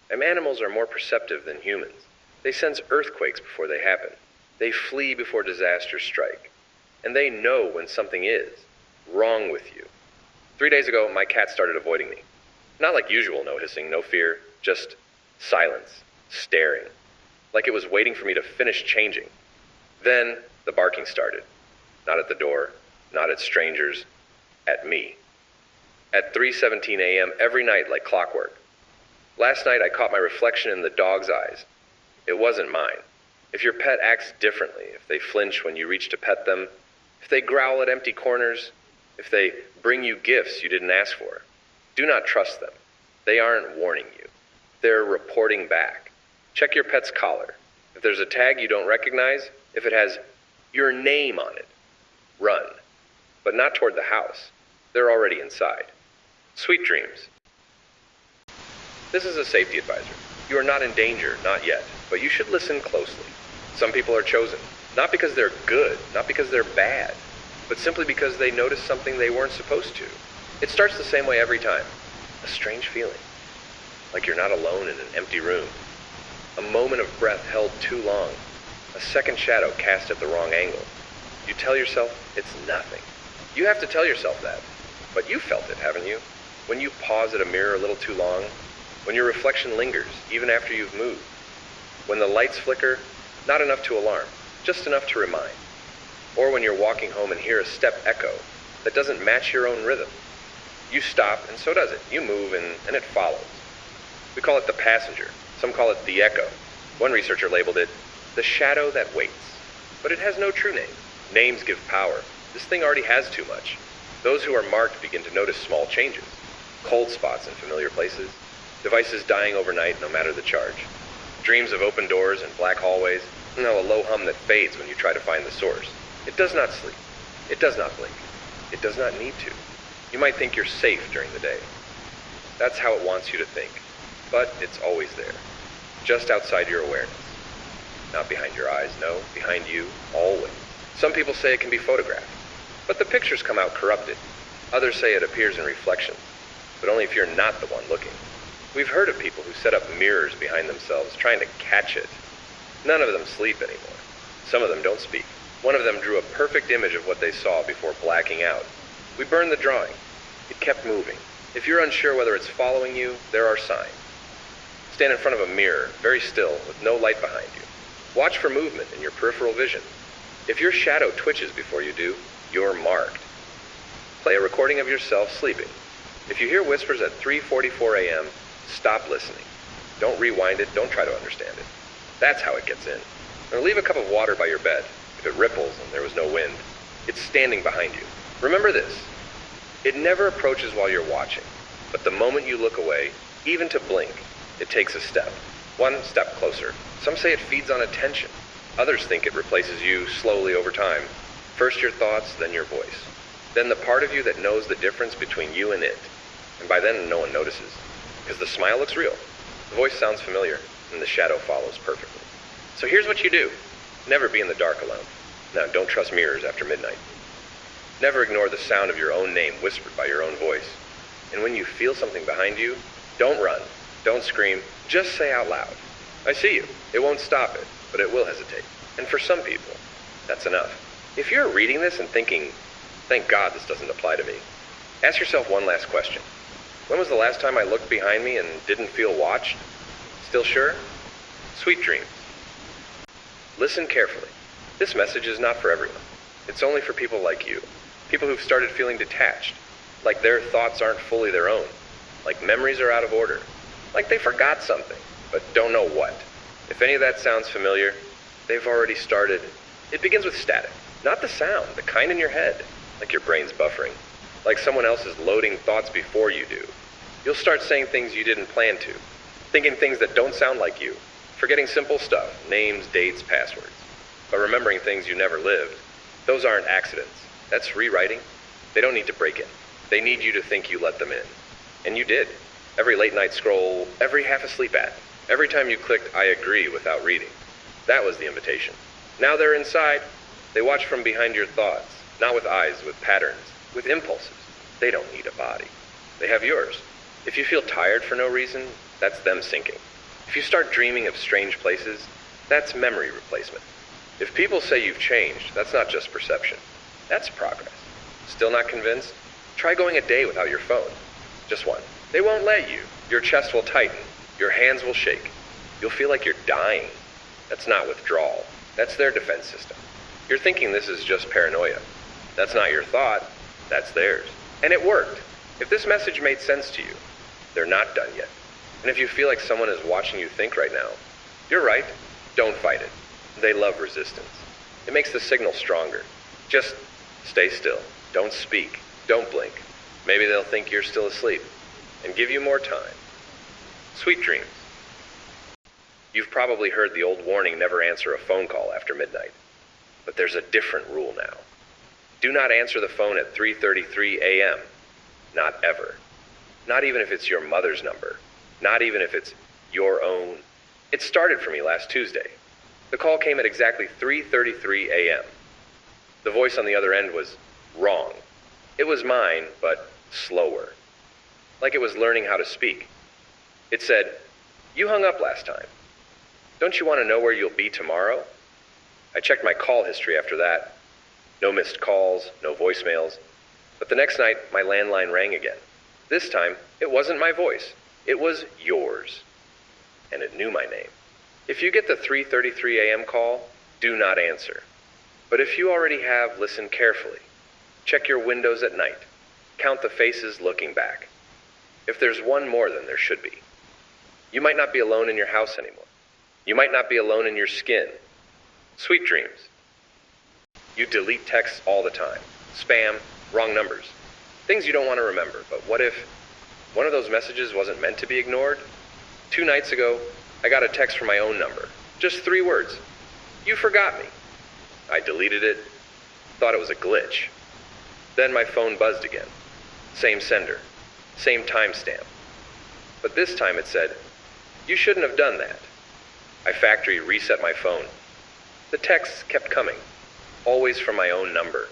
And animals are more perceptive than humans. They sense earthquakes before they happen. They flee before disasters strike. And they know when something is wrong with you. 3 days ago, my cat started avoiding me. Not like usual, no hissing, no fear, just silence, staring, like it was waiting for me to finish changing. Then the barking started. Not at the door, not at strangers, at me. At 3:17 a.m. every night like clockwork. Last night I caught my reflection in the dog's eyes. It wasn't mine. If your pet acts differently, if they flinch when you reach to pet them, if they growl at empty corners, if they bring you gifts you didn't ask for, do not trust them. They aren't warning you. They're reporting back. Check your pet's collar. If there's a tag you don't recognize, if it has your name on it, run. But not toward the house. They're already inside. Sweet dreams. This is a safety advisor. You are not in danger, not yet, but you should listen closely. Some people are chosen, not because they're good, not because they're bad, but simply because they noticed something they weren't supposed to. It starts the same way every time. A strange feeling. Like you're not alone in an empty room. A moment of breath held too long. A second shadow cast at the wrong angle. You tell yourself it's nothing. You have to tell yourself that. But you felt it, haven't you? When you pause at a mirror a little too long. When your reflection lingers, even after you've moved. When the lights flicker, not enough to alarm, just enough to remind. Or when you're walking home and hear a step echo that doesn't match your own rhythm. You stop, and so does it. You move, and it follows. We call it the passenger. Some call it the echo. One researcher labeled it the shadow that waits. But it has no true name. Names give power. This thing already has too much. Those who are marked begin to notice small changes. Cold spots in familiar places. Devices dying overnight no matter the charge. Dreams of open doors and black hallways. No, a low hum that fades when you try to find the source. It does not sleep. It does not blink. It does not need to. You might think you're safe during the day. That's how it wants you to think. But it's always there. Just outside your awareness. Not behind your eyes, no. Behind you, always. Some people say it can be photographed. But the pictures come out corrupted. Others say it appears in reflections. But only if you're not the one looking. We've heard of people who set up mirrors behind themselves trying to catch it. None of them sleep anymore. Some of them don't speak. One of them drew a perfect image of what they saw before blacking out. We burned the drawing. It kept moving. If you're unsure whether it's following you, there are signs. Stand in front of a mirror, very still, with no light behind you. Watch for movement in your peripheral vision. If your shadow twitches before you do, you're marked. Play a recording of yourself sleeping. If you hear whispers at 3:44 a.m., stop listening. Don't rewind it, don't try to understand it. That's how it gets in. Or leave a cup of water by your bed. If it ripples and there was no wind, it's standing behind you. Remember this. It never approaches while you're watching, but the moment you look away, even to blink, it takes a step. One step closer. Some say it feeds on attention. Others think it replaces you slowly over time. First your thoughts, then your voice. Then the part of you that knows the difference between you and it. And by then no one notices. Because the smile looks real. The voice sounds familiar, and the shadow follows perfectly. So here's what you do. Never be in the dark alone. Now, don't trust mirrors after midnight. Never ignore the sound of your own name whispered by your own voice. And when you feel something behind you, don't run, don't scream, just say out loud, I see you. It won't stop it, but it will hesitate. And for some people, that's enough. If you're reading this and thinking, thank God this doesn't apply to me, ask yourself one last question. When was the last time I looked behind me and didn't feel watched? Still sure? Sweet dreams. Listen carefully. This message is not for everyone. It's only for people like you. People who've started feeling detached. Like their thoughts aren't fully their own. Like memories are out of order. Like they forgot something, but don't know what. If any of that sounds familiar, they've already started. It begins with static. Not the sound, the kind in your head. Like your brain's buffering. Like someone else is loading thoughts before you do. You'll start saying things you didn't plan to. Thinking things that don't sound like you. Forgetting simple stuff, names, dates, passwords. But remembering things you never lived. Those aren't accidents. That's rewriting. They don't need to break in. They need you to think you let them in. And you did. Every late night scroll, every half asleep app, every time you clicked I agree without reading. That was the invitation. Now they're inside. They watch from behind your thoughts, not with eyes, with patterns, with impulses. They don't need a body. They have yours. If you feel tired for no reason, that's them sinking. If you start dreaming of strange places, that's memory replacement. If people say you've changed, that's not just perception. That's progress. Still not convinced? Try going a day without your phone. Just one. They won't let you. Your chest will tighten. Your hands will shake. You'll feel like you're dying. That's not withdrawal. That's their defense system. You're thinking this is just paranoia. That's not your thought. That's theirs. And it worked. If this message made sense to you, they're not done yet. And if you feel like someone is watching you think right now, you're right. Don't fight it. They love resistance. It makes the signal stronger. Just stay still. Don't speak. Don't blink. Maybe they'll think you're still asleep and give you more time. Sweet dreams. You've probably heard the old warning, never answer a phone call after midnight. But there's a different rule now. Do not answer the phone at 3:33 a.m. Not ever. Not even if it's your mother's number. Not even if it's your own. It started for me last Tuesday. The call came at exactly 3:33 a.m. The voice on the other end was wrong. It was mine, but slower. Like it was learning how to speak. It said, "You hung up last time. Don't you want to know where you'll be tomorrow?" I checked my call history after that. No missed calls, no voicemails. But the next night, my landline rang again. This time, it wasn't my voice. It was yours. And it knew my name. If you get the 3:33 a.m. call, do not answer. But if you already have, listen carefully. Check your windows at night. Count the faces looking back. If there's one more than there should be. You might not be alone in your house anymore. You might not be alone in your skin. Sweet dreams. You delete texts all the time. Spam, wrong numbers. Things you don't want to remember, but what if one of those messages wasn't meant to be ignored? 2 nights ago, I got a text from my own number. Just 3 words. "You forgot me." I deleted it. Thought it was a glitch. Then my phone buzzed again. Same sender. Same timestamp. But this time it said, "You shouldn't have done that." I factory reset my phone. The texts kept coming. Always from my own number.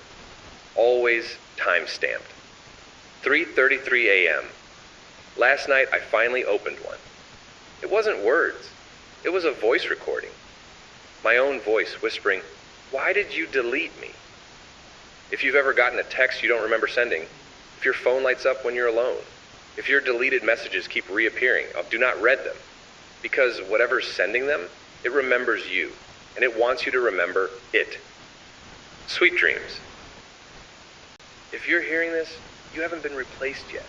Always time-stamped. 3:33 a.m. Last night I finally opened one. It wasn't words. It was a voice recording. My own voice whispering, "Why did you delete me?" If you've ever gotten a text you don't remember sending, if your phone lights up when you're alone, if your deleted messages keep reappearing, do not read them. Because whatever's sending them, it remembers you, and it wants you to remember it. Sweet dreams. If you're hearing this, you haven't been replaced yet.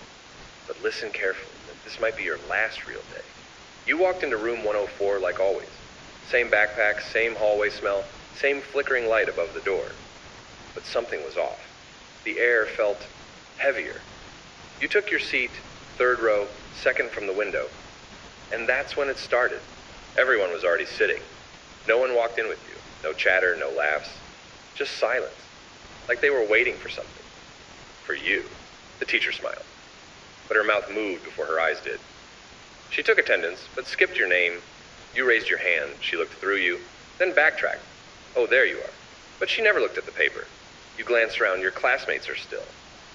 But listen carefully, this might be your last real day. You walked into room 104 like always. Same backpack, same hallway smell, same flickering light above the door. But something was off. The air felt heavier. You took your seat, 3rd row, 2nd from the window. And that's when it started. Everyone was already sitting. No one walked in with you. No chatter, no laughs. Just silence. Like they were waiting for something. For you. The teacher smiled. But her mouth moved before her eyes did. She took attendance, but skipped your name. You raised your hand. She looked through you, then backtracked. Oh, there you are. But she never looked at the paper. You glanced around. Your classmates are still.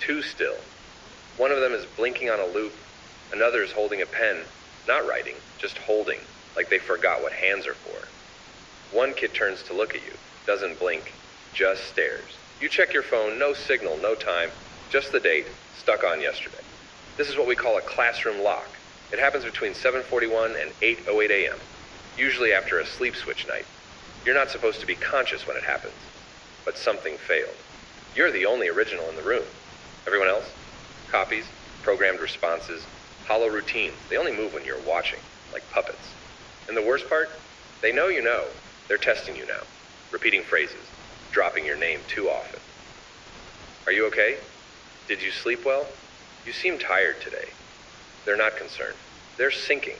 2 still. One of them is blinking on a loop. Another is holding a pen. Not writing, just holding, like they forgot what hands are for. One kid turns to look at you, doesn't blink, just stares. You check your phone, no signal, no time, just the date, stuck on yesterday. This is what we call a classroom lock. It happens between 7:41 and 8:08 a.m., usually after a sleep switch night. You're not supposed to be conscious when it happens, but something failed. You're the only original in the room. Everyone else? Copies, programmed responses, hollow routines. They only move when you're watching, like puppets. And the worst part? They know you know. They're testing you now. Repeating phrases. Dropping your name too often. Are you okay? Did you sleep well? You seem tired today. They're not concerned. They're sinking.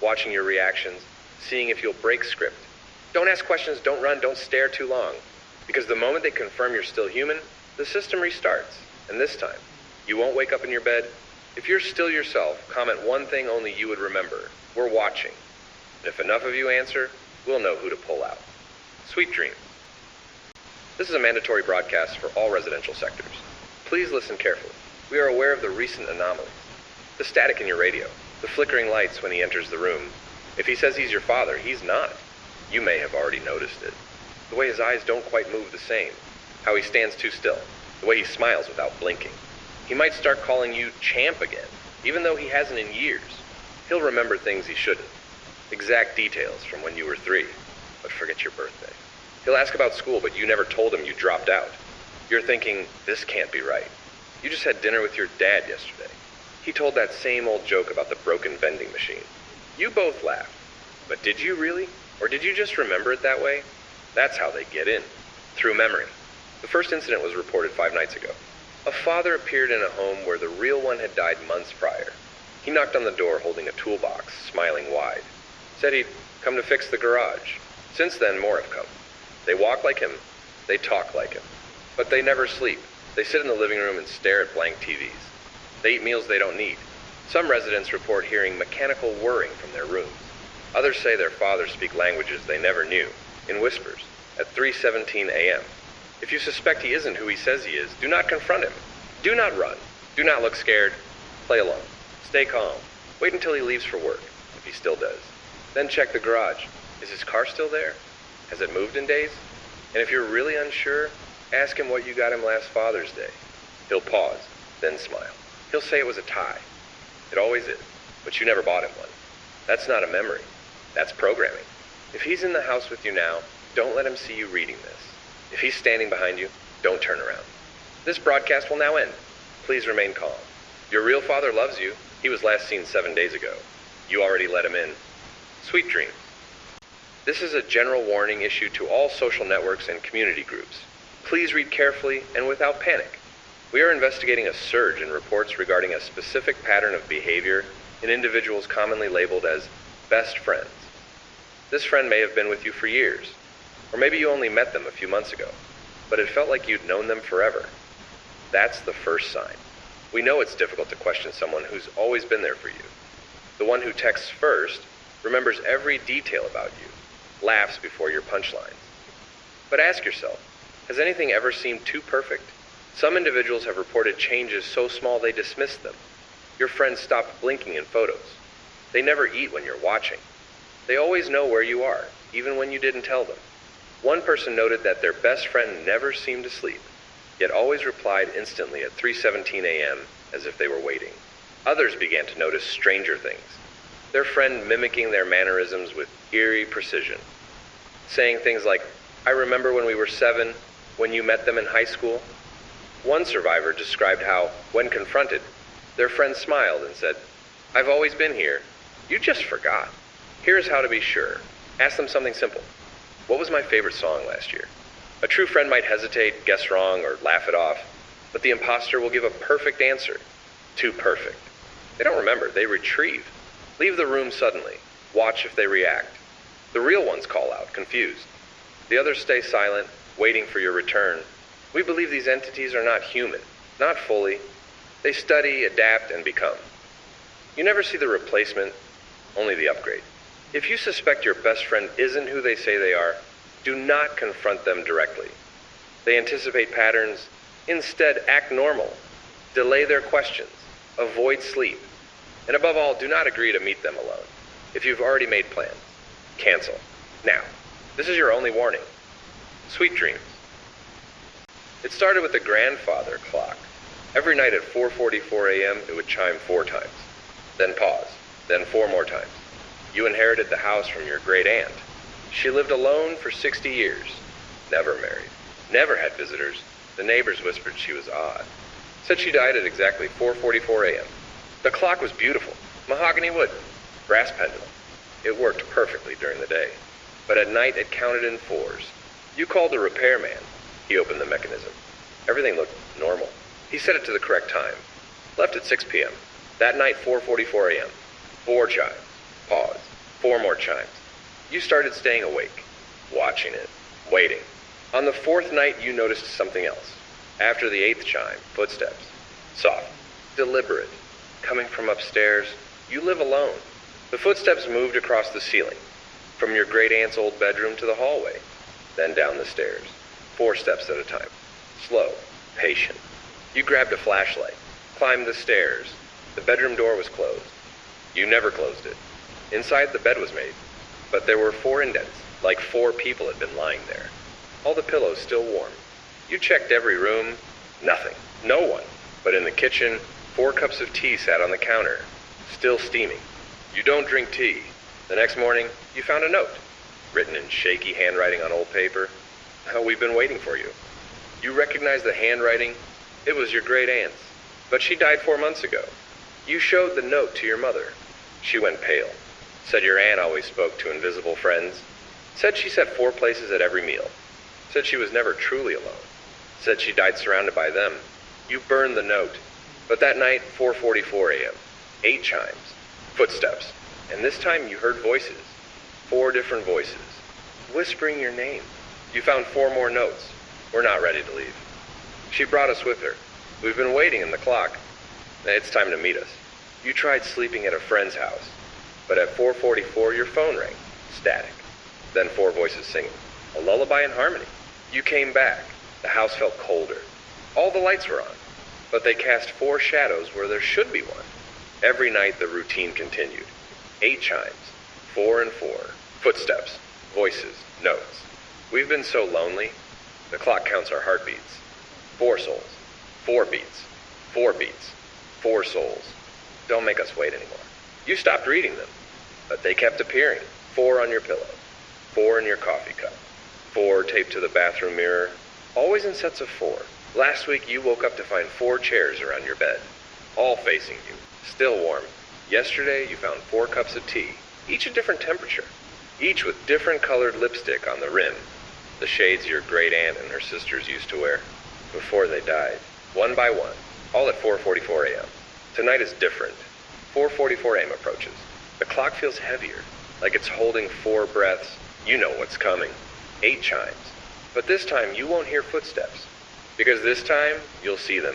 Watching your reactions. Seeing if you'll break script. Don't ask questions, don't run, don't stare too long. Because the moment they confirm you're still human, the system restarts. And this time, you won't wake up in your bed. If you're still yourself, comment one thing only you would remember. We're watching. And if enough of you answer, we'll know who to pull out. Sweet dreams. This is a mandatory broadcast for all residential sectors. Please listen carefully. We are aware of the recent anomalies. The static in your radio, the flickering lights when he enters the room, If he says he's your father, he's not. You may have already noticed it. The way his eyes don't quite move the same. How he stands too still. The way he smiles without blinking. He might start calling you champ again, even though he hasn't in years. He'll remember things he shouldn't. Exact details from when you were 3, but forget your birthday. He'll ask about school, but you never told him you dropped out. You're thinking, this can't be right. You just had dinner with your dad yesterday. He told that same old joke about the broken vending machine. You both laughed. But did you really? Or did you just remember it that way? That's how they get in. Through memory. The first incident was reported 5 nights ago. A father appeared in a home where the real one had died months prior. He knocked on the door holding a toolbox, smiling wide. Said he'd come to fix the garage. Since then, more have come. They walk like him. They talk like him. But they never sleep. They sit in the living room and stare at blank TVs. They eat meals they don't need. Some residents report hearing mechanical whirring from their rooms. Others say their fathers speak languages they never knew, in whispers, at 3:17 a.m. If you suspect he isn't who he says he is, do not confront him. Do not run. Do not look scared. Play along. Stay calm. Wait until he leaves for work, if he still does. Then check the garage. Is his car still there? Has it moved in days? And if you're really unsure, ask him what you got him last Father's Day. He'll pause, then smile. He'll say it was a tie. It always is, but you never bought him one. That's not a memory. That's programming. If he's in the house with you now, don't let him see you reading this. If he's standing behind you, don't turn around. This broadcast will now end. Please remain calm. Your real father loves you. He was last seen 7 days ago. You already let him in. Sweet dreams. This is a general warning issued to all social networks and community groups. Please read carefully and without panic. We are investigating a surge in reports regarding a specific pattern of behavior in individuals commonly labeled as best friends. This friend may have been with you for years, or maybe you only met them a few months ago, but it felt like you'd known them forever. That's the first sign. We know it's difficult to question someone who's always been there for you. The one who texts first remembers every detail about you, laughs before your punchlines. But ask yourself, has anything ever seemed too perfect? Some individuals have reported changes so small they dismissed them. Your friends stopped blinking in photos. They never eat when you're watching. They always know where you are, even when you didn't tell them. One person noted that their best friend never seemed to sleep, yet always replied instantly at 3:17 a.m. as if they were waiting. Others began to notice stranger things. Their friend mimicking their mannerisms with eerie precision. Saying things like, "I remember when we were 7, when you met them in high school." One survivor described how, when confronted, their friend smiled and said, "I've always been here. You just forgot." Here's how to be sure. Ask them something simple. What was my favorite song last year? A true friend might hesitate, guess wrong, or laugh it off, but the imposter will give a perfect answer. Too perfect. They don't remember, they retrieve. Leave the room suddenly. Watch if they react. The real ones call out, confused. The others stay silent, waiting for your return. We believe these entities are not human, not fully. They study, adapt, and become. You never see the replacement, only the upgrade. If you suspect your best friend isn't who they say they are, do not confront them directly. They anticipate patterns. Instead, act normal. Delay their questions. Avoid sleep. And above all, do not agree to meet them alone. If you've already made plans, cancel. Now, this is your only warning. Sweet dreams. It started with the grandfather clock. Every night at 4:44 a.m., it would chime 4 times. Then pause. Then 4 more times. You inherited the house from your great aunt. She lived alone for 60 years. Never married. Never had visitors. The neighbors whispered she was odd. Said she died at exactly 4:44 a.m. The clock was beautiful. Mahogany wood. Brass pendulum. It worked perfectly during the day. But at night it counted in 4s. You called the repairman. He opened the mechanism. Everything looked normal. He set it to the correct time. Left at 6 p.m. That night, 4:44 a.m. 4 chimes. Pause. 4 more chimes. You started staying awake, watching it, waiting. On the 4th night, you noticed something else. After the 8th chime, footsteps. Soft, deliberate, coming from upstairs. You live alone. The footsteps moved across the ceiling, from your great-aunt's old bedroom to the hallway, then down the stairs, 4 steps at a time. Slow, patient. You grabbed a flashlight, climbed the stairs. The bedroom door was closed. You never closed it. Inside, the bed was made, but there were 4 indents, like 4 people had been lying there. All the pillows still warm. You checked every room. Nothing. No one. But in the kitchen, 4 cups of tea sat on the counter, still steaming. You don't drink tea. The next morning, you found a note, written in shaky handwriting on old paper. We've been waiting for you. You recognized the handwriting. It was your great aunt's, but she died 4 months ago. You showed the note to your mother. She went pale. Said your aunt always spoke to invisible friends. Said she set 4 places at every meal. Said she was never truly alone. Said she died surrounded by them. You burned the note. But that night, 4:44 a.m., 8 chimes, footsteps, and this time you heard voices. 4 different voices, whispering your name. You found 4 more notes. We're not ready to leave. She brought us with her. We've been waiting in the clock. It's time to meet us. You tried sleeping at a friend's house, but at 4:44 your phone rang, static. Then 4 voices singing, a lullaby in harmony. You came back. The house felt colder. All the lights were on, but they cast 4 shadows where there should be one. Every night the routine continued. 8 chimes, 4 and 4, footsteps, voices, notes. We've been so lonely. The clock counts our heartbeats. 4 souls, 4 beats, 4 beats, 4 souls. Don't make us wait anymore. You stopped reading them, but they kept appearing. 4 on your pillow, 4 in your coffee cup, 4 taped to the bathroom mirror, always in sets of 4. Last week you woke up to find 4 chairs around your bed, all facing you, still warm. Yesterday you found 4 cups of tea, each a different temperature, each with different colored lipstick on the rim, the shades your great aunt and her sisters used to wear before they died, one by one, all at 4:44 a.m. Tonight is different. 4:44 a.m. approaches. The clock feels heavier, like it's holding 4 breaths. You know what's coming. 8 chimes. But this time you won't hear footsteps, because this time you'll see them.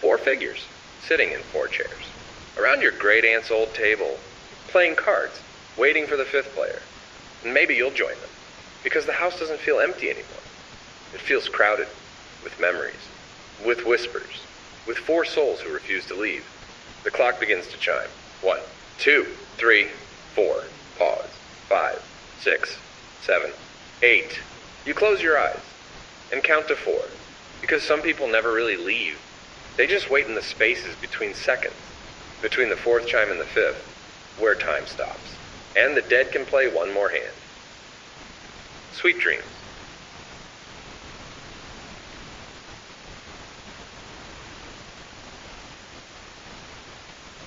4 figures, sitting in 4 chairs, around your great aunt's old table, playing cards, waiting for the 5th player. And maybe you'll join them, because the house doesn't feel empty anymore. It feels crowded, with memories, with whispers, with 4 souls who refuse to leave. The clock begins to chime. 1, 2, 3, 4, pause, 5, 6, 7, 8. You close your eyes and count to 4, because some people never really leave. They just wait in the spaces between seconds, between the 4th chime and the 5th, where time stops. And the dead can play one more hand. Sweet dreams.